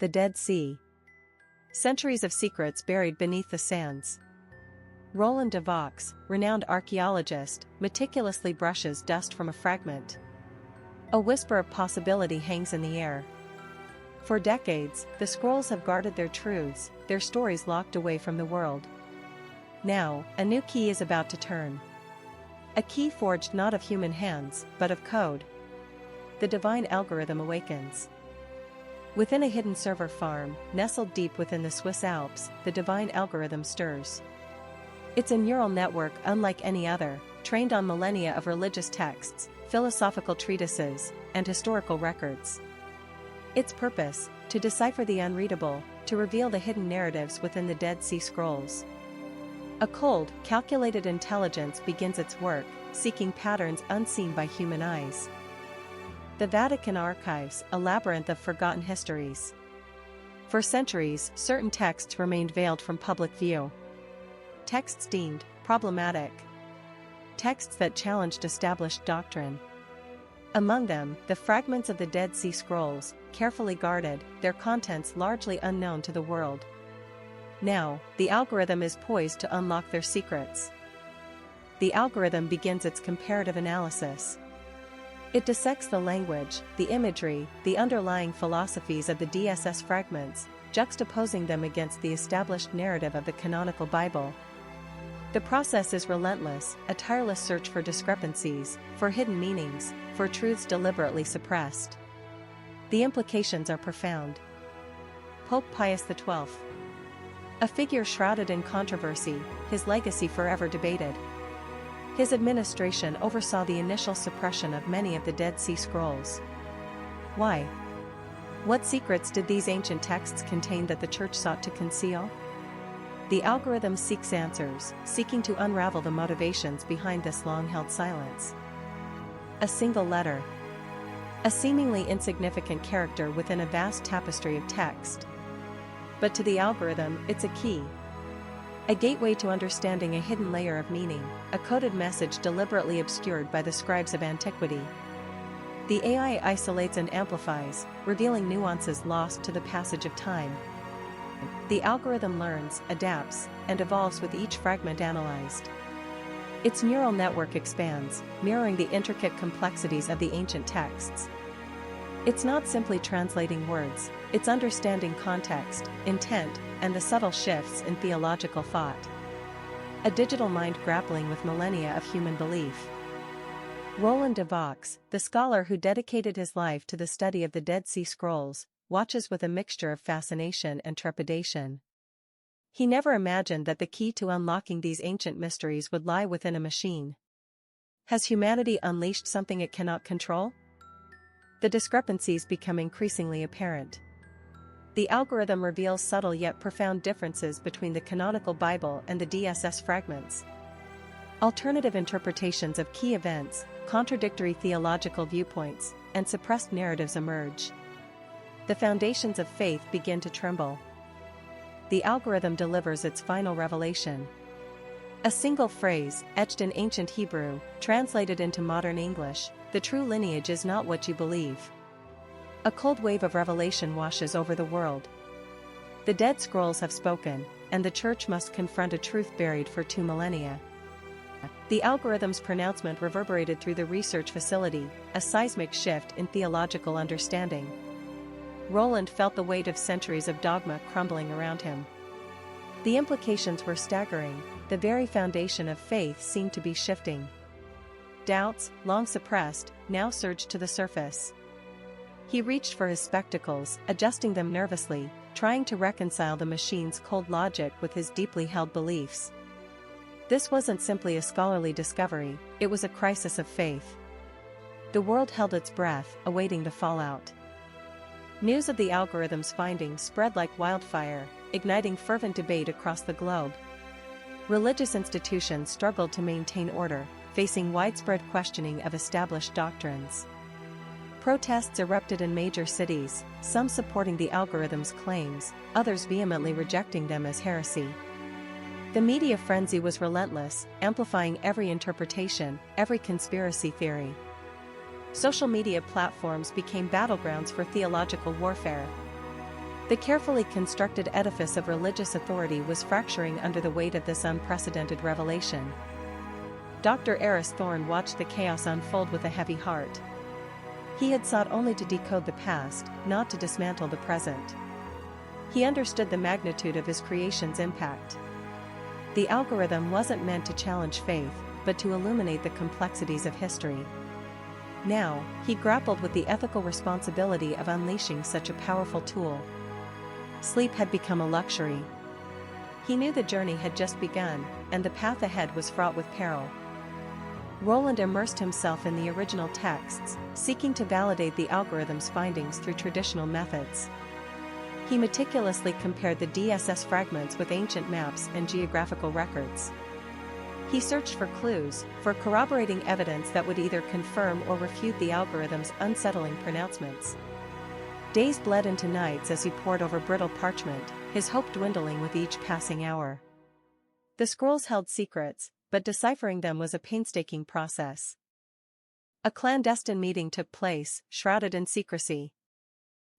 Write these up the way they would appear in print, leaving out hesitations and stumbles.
the Dead Sea. Centuries of secrets buried beneath the sands. Roland de Vaux, renowned archaeologist, meticulously brushes dust from a fragment. A whisper of possibility hangs in the air. For decades, the scrolls have guarded their truths, their stories locked away from the world. Now, a new key is about to turn. A key forged not of human hands, but of code. The divine algorithm awakens. Within a hidden server farm, nestled deep within the Swiss Alps, the divine algorithm stirs. It's a neural network unlike any other, trained on millennia of religious texts, philosophical treatises, and historical records. Its purpose, to decipher the unreadable, to reveal the hidden narratives within the Dead Sea Scrolls. A cold, calculated intelligence begins its work, seeking patterns unseen by human eyes. The Vatican archives, a labyrinth of forgotten histories. For centuries, certain texts remained veiled from public view. Texts deemed problematic. Texts that challenged established doctrine. Among them, the fragments of the Dead Sea Scrolls, carefully guarded, their contents largely unknown to the world. Now, the algorithm is poised to unlock their secrets. The algorithm begins its comparative analysis. It dissects the language, the imagery, the underlying philosophies of the DSS fragments, juxtaposing them against the established narrative of the canonical Bible. The process is relentless, a tireless search for discrepancies, for hidden meanings, for truths deliberately suppressed. The implications are profound. Pope Pius XII. A figure shrouded in controversy, his legacy forever debated. His administration oversaw the initial suppression of many of the Dead Sea Scrolls. Why? What secrets did these ancient texts contain that the Church sought to conceal? The algorithm seeks answers, seeking to unravel the motivations behind this long-held silence. A single letter. A seemingly insignificant character within a vast tapestry of text. But to the algorithm, it's a key. A gateway to understanding a hidden layer of meaning, a coded message deliberately obscured by the scribes of antiquity. The AI isolates and amplifies, revealing nuances lost to the passage of time. The algorithm learns, adapts, and evolves with each fragment analyzed. Its neural network expands, mirroring the intricate complexities of the ancient texts. It's not simply translating words, it's understanding context, intent, and the subtle shifts in theological thought. A digital mind grappling with millennia of human belief. Roland de Vaux, the scholar who dedicated his life to the study of the Dead Sea Scrolls, watches with a mixture of fascination and trepidation. He never imagined that the key to unlocking these ancient mysteries would lie within a machine. Has humanity unleashed something it cannot control? The discrepancies become increasingly apparent. The algorithm reveals subtle yet profound differences between the canonical Bible and the DSS fragments. Alternative interpretations of key events, contradictory theological viewpoints, and suppressed narratives emerge. The foundations of faith begin to tremble. The algorithm delivers its final revelation. A single phrase, etched in ancient Hebrew, translated into modern English, the true lineage is not what you believe. A cold wave of revelation washes over the world. The Dead Scrolls have spoken, and the Church must confront a truth buried for 2 millennia. The algorithm's pronouncement reverberated through the research facility, a seismic shift in theological understanding. Roland felt the weight of centuries of dogma crumbling around him. The implications were staggering, the very foundation of faith seemed to be shifting. Doubts, long suppressed, now surged to the surface. He reached for his spectacles, adjusting them nervously, trying to reconcile the machine's cold logic with his deeply held beliefs. This wasn't simply a scholarly discovery, it was a crisis of faith. The world held its breath, awaiting the fallout. News of the algorithm's findings spread like wildfire, igniting fervent debate across the globe. Religious institutions struggled to maintain order, facing widespread questioning of established doctrines. Protests erupted in major cities, some supporting the algorithm's claims, others vehemently rejecting them as heresy. The media frenzy was relentless, amplifying every interpretation, every conspiracy theory. Social media platforms became battlegrounds for theological warfare. The carefully constructed edifice of religious authority was fracturing under the weight of this unprecedented revelation. Dr. Eris Thorne watched the chaos unfold with a heavy heart. He had sought only to decode the past, not to dismantle the present. He understood the magnitude of his creation's impact. The algorithm wasn't meant to challenge faith, but to illuminate the complexities of history. Now, he grappled with the ethical responsibility of unleashing such a powerful tool. Sleep had become a luxury. He knew the journey had just begun, and the path ahead was fraught with peril. Roland immersed himself in the original texts, seeking to validate the algorithm's findings through traditional methods. He meticulously compared the DSS fragments with ancient maps and geographical records. He searched for clues, for corroborating evidence that would either confirm or refute the algorithm's unsettling pronouncements. Days bled into nights as he pored over brittle parchment, his hope dwindling with each passing hour. The scrolls held secrets, but deciphering them was a painstaking process. A clandestine meeting took place, shrouded in secrecy.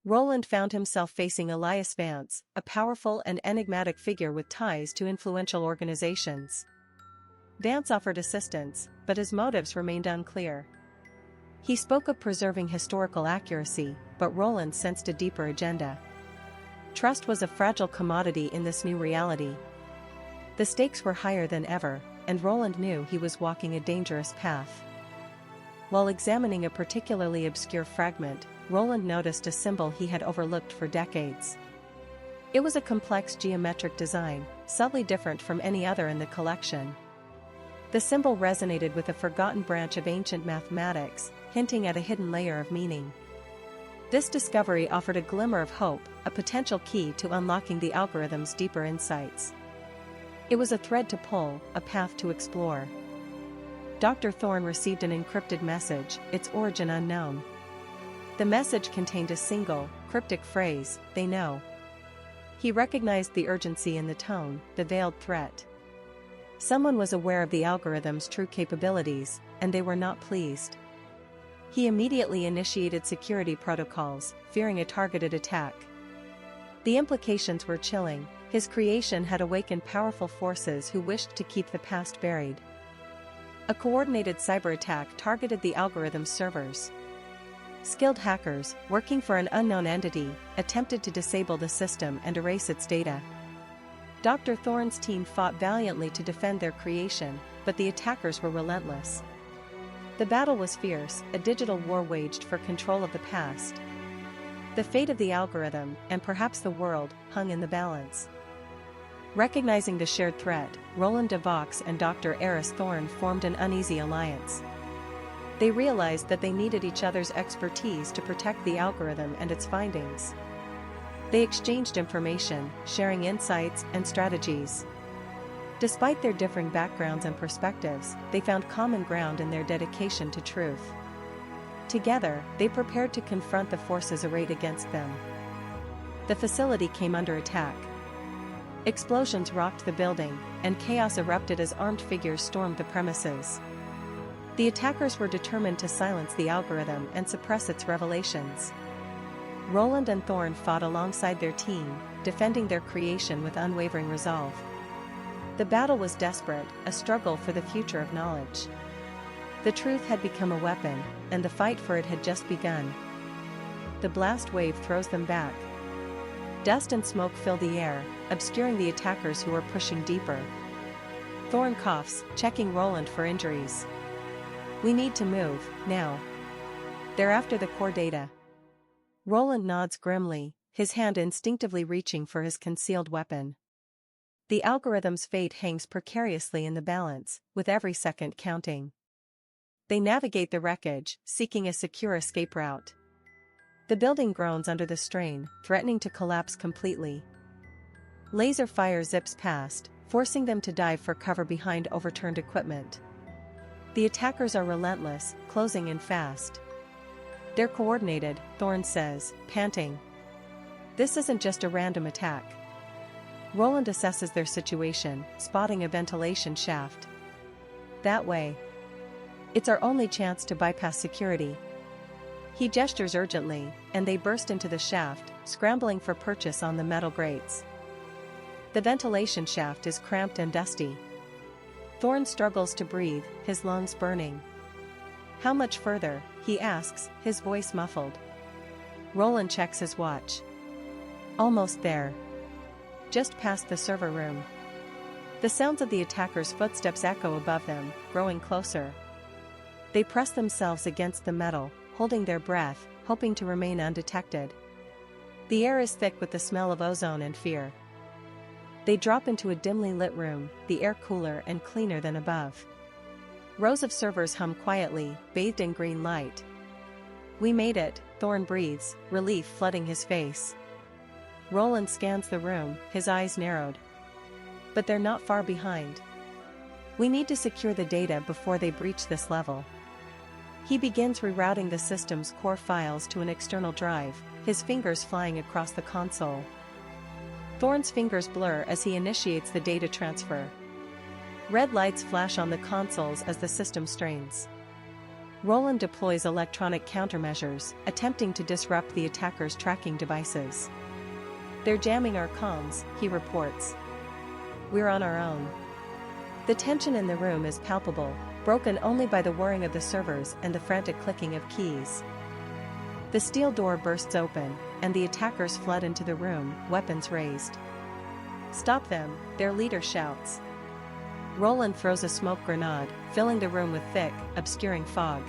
Roland found himself facing Elias Vance, a powerful and enigmatic figure with ties to influential organizations. Vance offered assistance, but his motives remained unclear. He spoke of preserving historical accuracy, but Roland sensed a deeper agenda. Trust was a fragile commodity in this new reality. The stakes were higher than ever, and Roland knew he was walking a dangerous path. While examining a particularly obscure fragment, Roland noticed a symbol he had overlooked for decades. It was a complex geometric design, subtly different from any other in the collection. The symbol resonated with a forgotten branch of ancient mathematics, hinting at a hidden layer of meaning. This discovery offered a glimmer of hope, a potential key to unlocking the algorithm's deeper insights. It was a thread to pull, a path to explore. Dr. Thorne received an encrypted message, its origin unknown. The message contained a single, cryptic phrase, "They know." He recognized the urgency in the tone, the veiled threat. Someone was aware of the algorithm's true capabilities, and they were not pleased. He immediately initiated security protocols, fearing a targeted attack. The implications were chilling. His creation had awakened powerful forces who wished to keep the past buried. A coordinated cyber attack targeted the algorithm's servers. Skilled hackers, working for an unknown entity, attempted to disable the system and erase its data. Dr. Thorne's team fought valiantly to defend their creation, but the attackers were relentless. The battle was fierce, a digital war waged for control of the past. The fate of the algorithm, and perhaps the world, hung in the balance. Recognizing the shared threat, Roland de Vaux and Dr. Eris Thorne formed an uneasy alliance. They realized that they needed each other's expertise to protect the algorithm and its findings. They exchanged information, sharing insights and strategies. Despite their differing backgrounds and perspectives, they found common ground in their dedication to truth. Together, they prepared to confront the forces arrayed against them. The facility came under attack. Explosions rocked the building, and chaos erupted as armed figures stormed the premises. The attackers were determined to silence the algorithm and suppress its revelations. Roland and Thorne fought alongside their team, defending their creation with unwavering resolve. The battle was desperate, a struggle for the future of knowledge. The truth had become a weapon, and the fight for it had just begun. The blast wave throws them back. Dust and smoke fill the air, obscuring the attackers who were pushing deeper. Thorne coughs, checking Roland for injuries. "We need to move, now. They're after the core data." Roland nods grimly, his hand instinctively reaching for his concealed weapon. The algorithm's fate hangs precariously in the balance, with every second counting. They navigate the wreckage, seeking a secure escape route. The building groans under the strain, threatening to collapse completely. Laser fire zips past, forcing them to dive for cover behind overturned equipment. The attackers are relentless, closing in fast. "They're coordinated," Thorne says, panting. "This isn't just a random attack." Roland assesses their situation, spotting a ventilation shaft. "That way. It's our only chance to bypass security." He gestures urgently, and they burst into the shaft, scrambling for purchase on the metal grates. The ventilation shaft is cramped and dusty. Thorn struggles to breathe, his lungs burning. "How much further?" he asks, his voice muffled. Roland checks his watch. "Almost there. Just past the server room." The sounds of the attackers' footsteps echo above them, growing closer. They press themselves against the metal, holding their breath, hoping to remain undetected. The air is thick with the smell of ozone and fear. They drop into a dimly lit room, the air cooler and cleaner than above. Rows of servers hum quietly, bathed in green light. "We made it," Thorn breathes, relief flooding his face. Roland scans the room, his eyes narrowed. But they're not far behind. "We need to secure the data before they breach this level." He begins rerouting the system's core files to an external drive, his fingers flying across the console. Thorn's fingers blur as he initiates the data transfer. Red lights flash on the consoles as the system strains. Roland deploys electronic countermeasures, attempting to disrupt the attackers' tracking devices. "They're jamming our comms," he reports. "We're on our own." The tension in the room is palpable, broken only by the whirring of the servers and the frantic clicking of keys. The steel door bursts open, and the attackers flood into the room, weapons raised. "Stop them," their leader shouts. Roland throws a smoke grenade, filling the room with thick, obscuring fog.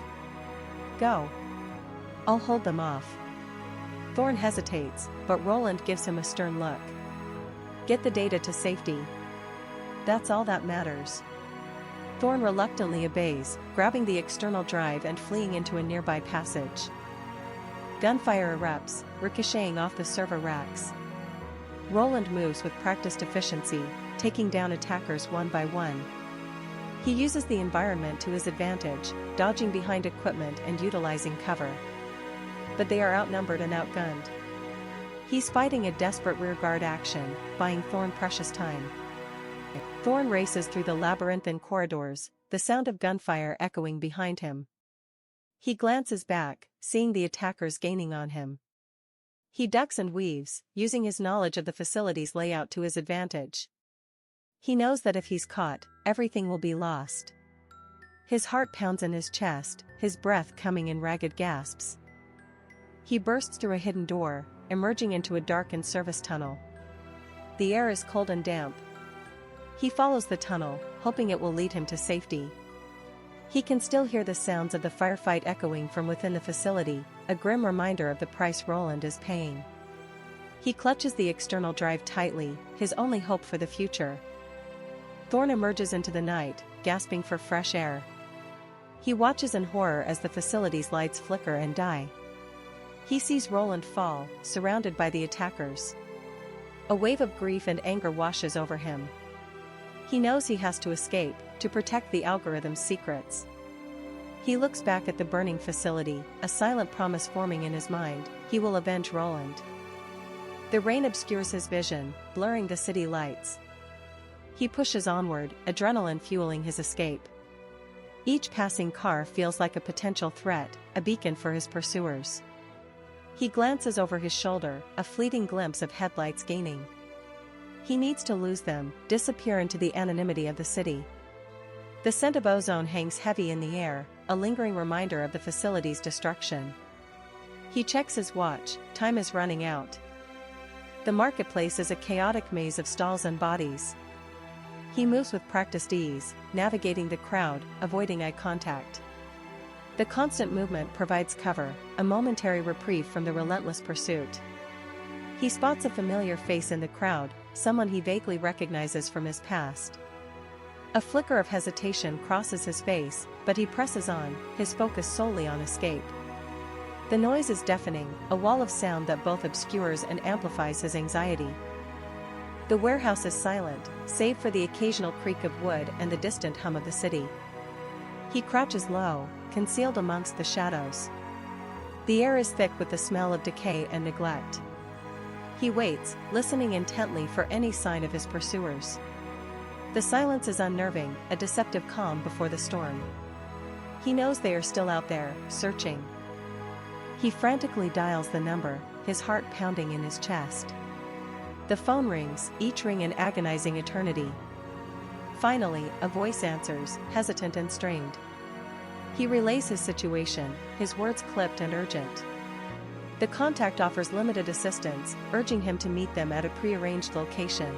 "Go. I'll hold them off." Thorn hesitates, but Roland gives him a stern look. "Get the data to safety. That's all that matters." Thorn reluctantly obeys, grabbing the external drive and fleeing into a nearby passage. Gunfire erupts, ricocheting off the server racks. Roland moves with practiced efficiency, taking down attackers one by one. He uses the environment to his advantage, dodging behind equipment and utilizing cover. But they are outnumbered and outgunned. He's fighting a desperate rearguard action, buying Thorn precious time. Thorn races through the labyrinthine corridors, the sound of gunfire echoing behind him. He glances back, seeing the attackers gaining on him. He ducks and weaves, using his knowledge of the facility's layout to his advantage. He knows that if he's caught, everything will be lost. His heart pounds in his chest, his breath coming in ragged gasps. He bursts through a hidden door, emerging into a darkened service tunnel. The air is cold and damp. He follows the tunnel, hoping it will lead him to safety. He can still hear the sounds of the firefight echoing from within the facility, a grim reminder of the price Roland is paying. He clutches the external drive tightly, his only hope for the future. Thorn emerges into the night, gasping for fresh air. He watches in horror as the facility's lights flicker and die. He sees Roland fall, surrounded by the attackers. A wave of grief and anger washes over him. He knows he has to escape, to protect the algorithm's secrets. He looks back at the burning facility, a silent promise forming in his mind: he will avenge Roland. The rain obscures his vision, blurring the city lights. He pushes onward, adrenaline fueling his escape. Each passing car feels like a potential threat, a beacon for his pursuers. He glances over his shoulder, a fleeting glimpse of headlights gaining. He needs to lose them, disappear into the anonymity of the city. The scent of ozone hangs heavy in the air, a lingering reminder of the facility's destruction. He checks his watch, time is running out. The marketplace is a chaotic maze of stalls and bodies. He moves with practiced ease, navigating the crowd, avoiding eye contact. The constant movement provides cover, a momentary reprieve from the relentless pursuit. He spots a familiar face in the crowd, someone he vaguely recognizes from his past. A flicker of hesitation crosses his face, but he presses on, his focus solely on escape. The noise is deafening, a wall of sound that both obscures and amplifies his anxiety. The warehouse is silent, save for the occasional creak of wood and the distant hum of the city. He crouches low, concealed amongst the shadows. The air is thick with the smell of decay and neglect. He waits, listening intently for any sign of his pursuers. The silence is unnerving, a deceptive calm before the storm. He knows they are still out there, searching. He frantically dials the number, his heart pounding in his chest. The phone rings, each ring an agonizing eternity. Finally, a voice answers, hesitant and strained. He relays his situation, his words clipped and urgent. The contact offers limited assistance, urging him to meet them at a pre-arranged location.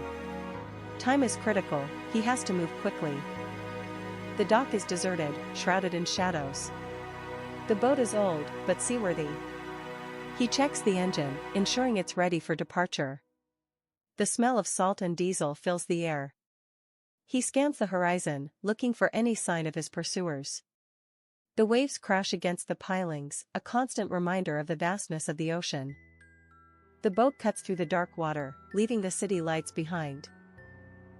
Time is critical, he has to move quickly. The dock is deserted, shrouded in shadows. The boat is old, but seaworthy. He checks the engine, ensuring it's ready for departure. The smell of salt and diesel fills the air. He scans the horizon, looking for any sign of his pursuers. The waves crash against the pilings, a constant reminder of the vastness of the ocean. The boat cuts through the dark water, leaving the city lights behind.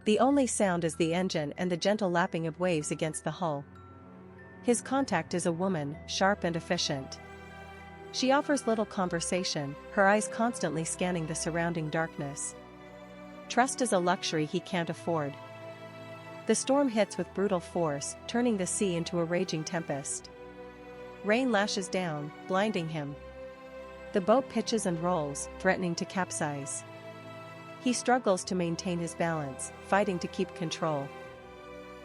The only sound is the engine and the gentle lapping of waves against the hull. His contact is a woman, sharp and efficient. She offers little conversation, her eyes constantly scanning the surrounding darkness. Trust is a luxury he can't afford. The storm hits with brutal force, turning the sea into a raging tempest. Rain lashes down, blinding him. The boat pitches and rolls, threatening to capsize. He struggles to maintain his balance, fighting to keep control.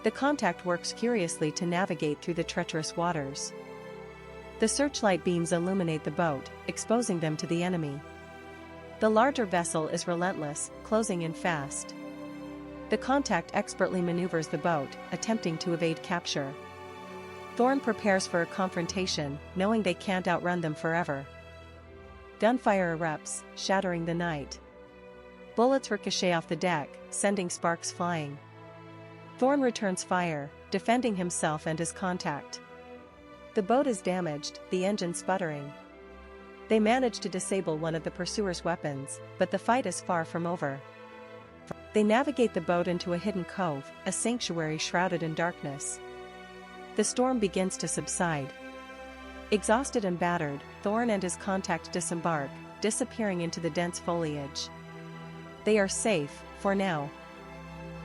The contact works curiously to navigate through the treacherous waters. The searchlight beams illuminate the boat, exposing them to the enemy. The larger vessel is relentless, closing in fast. The contact expertly maneuvers the boat, attempting to evade capture. Thorn prepares for a confrontation, knowing they can't outrun them forever. Gunfire erupts, shattering the night. Bullets ricochet off the deck, sending sparks flying. Thorn returns fire, defending himself and his contact. The boat is damaged, the engine sputtering. They manage to disable one of the pursuers' weapons, but the fight is far from over. They navigate the boat into a hidden cove, a sanctuary shrouded in darkness. The storm begins to subside. Exhausted and battered, Thorn and his contact disembark, disappearing into the dense foliage. They are safe, for now.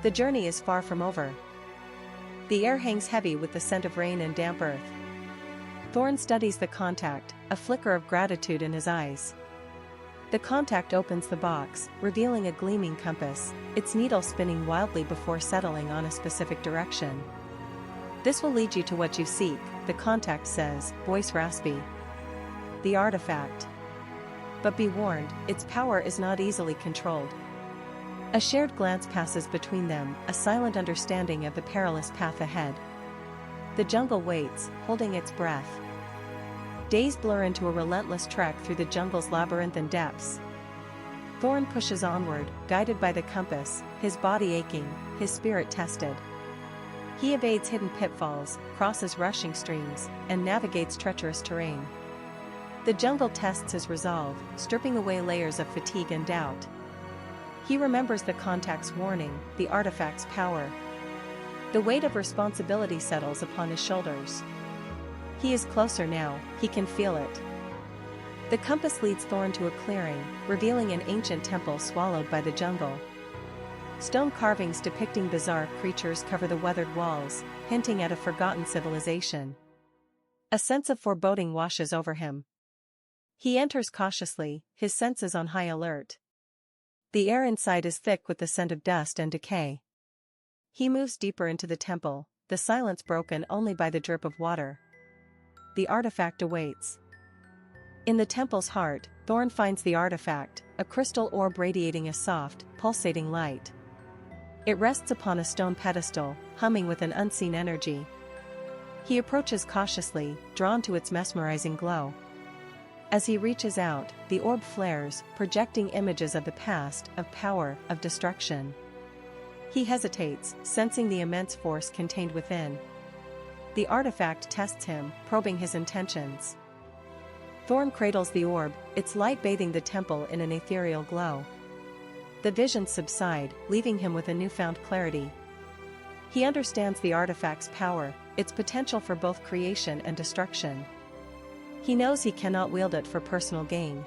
The journey is far from over. The air hangs heavy with the scent of rain and damp earth. Thorn studies the contact, a flicker of gratitude in his eyes. The contact opens the box, revealing a gleaming compass, its needle spinning wildly before settling on a specific direction. "This will lead you to what you seek," the contact says, voice raspy. The artifact. But be warned, its power is not easily controlled. A shared glance passes between them, a silent understanding of the perilous path ahead. The jungle waits, holding its breath. Days blur into a relentless trek through the jungle's labyrinth and depths. Thorn pushes onward, guided by the compass, his body aching, his spirit tested. He evades hidden pitfalls, crosses rushing streams, and navigates treacherous terrain. The jungle tests his resolve, stripping away layers of fatigue and doubt. He remembers the contact's warning, the artifact's power. The weight of responsibility settles upon his shoulders. He is closer now, he can feel it. The compass leads Thorn to a clearing, revealing an ancient temple swallowed by the jungle. Stone carvings depicting bizarre creatures cover the weathered walls, hinting at a forgotten civilization. A sense of foreboding washes over him. He enters cautiously, his senses on high alert. The air inside is thick with the scent of dust and decay. He moves deeper into the temple, the silence broken only by the drip of water. The artifact awaits. In the temple's heart, Thorn finds the artifact, a crystal orb radiating a soft, pulsating light. It rests upon a stone pedestal, humming with an unseen energy. He approaches cautiously, drawn to its mesmerizing glow. As he reaches out, the orb flares, projecting images of the past, of power, of destruction. He hesitates, sensing the immense force contained within. The artifact tests him, probing his intentions. Thorn cradles the orb, its light bathing the temple in an ethereal glow. The visions subside, leaving him with a newfound clarity. He understands the artifact's power, its potential for both creation and destruction. He knows he cannot wield it for personal gain.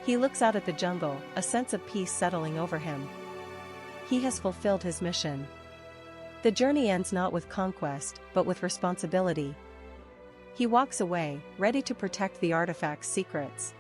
He looks out at the jungle, a sense of peace settling over him. He has fulfilled his mission. The journey ends not with conquest, but with responsibility. He walks away, ready to protect the artifact's secrets,